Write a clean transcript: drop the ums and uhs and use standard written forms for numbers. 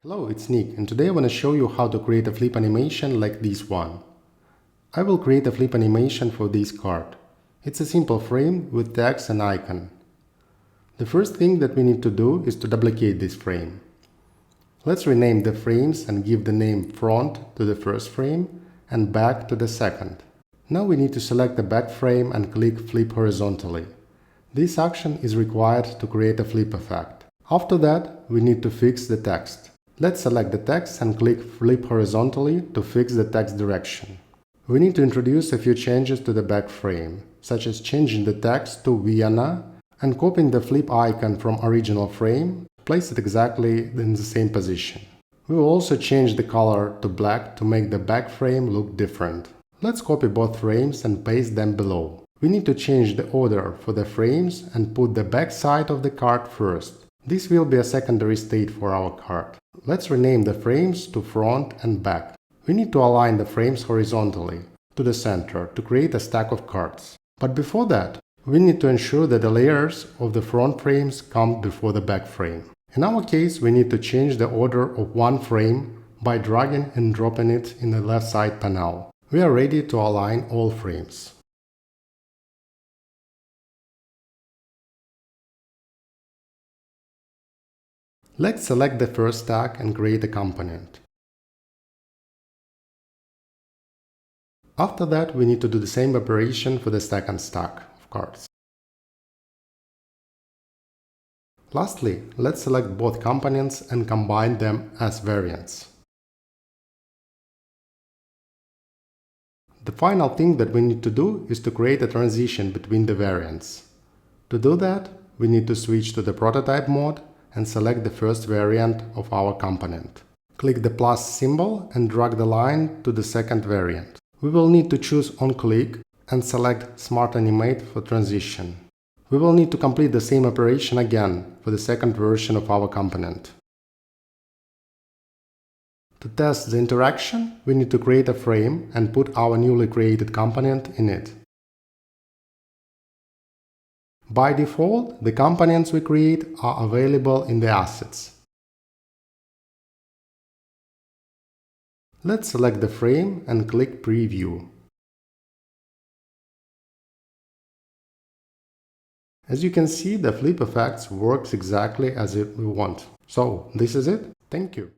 Hello, it's Nick, and today I want to show you how to create a flip animation like this one. I will create a flip animation for this card. It's a simple frame with text and icon. The first thing that we need to do is to duplicate this frame. Let's rename the frames and give the name front to the first frame and back to the second. Now we need to select the back frame and click flip horizontally. This action is required to create a flip effect. After that, we need to fix the text. Let's select the text and click flip horizontally to fix the text direction. We need to introduce a few changes to the back frame, such as changing the text to Vienna and copying the flip icon from original frame, place it exactly in the same position. We will also change the color to black to make the back frame look different. Let's copy both frames and paste them below. We need to change the order for the frames and put the back side of the card first. This will be a secondary state for our card. Let's rename the frames to front and back. We need to align the frames horizontally to the center to create a stack of cards. But before that, we need to ensure that the layers of the front frames come before the back frame. In our case, we need to change the order of one frame by dragging and dropping it in the left side panel. We are ready to align all frames. Let's select the first stack and create a component. After that, we need to do the same operation for the second stack of cards. Lastly, let's select both components and combine them as variants. The final thing that we need to do is to create a transition between the variants. To do that, we need to switch to the prototype mode and select the first variant of our component. Click the plus symbol and drag the line to the second variant. We will need to choose on-click and select Smart Animate for transition. We will need to complete the same operation again for the second version of our component. To test the interaction, we need to create a frame and put our newly created component in it. By default, the components we create are available in the assets. Let's select the frame and click Preview. As you can see, the flip effects works exactly as we want. So, this is it. Thank you.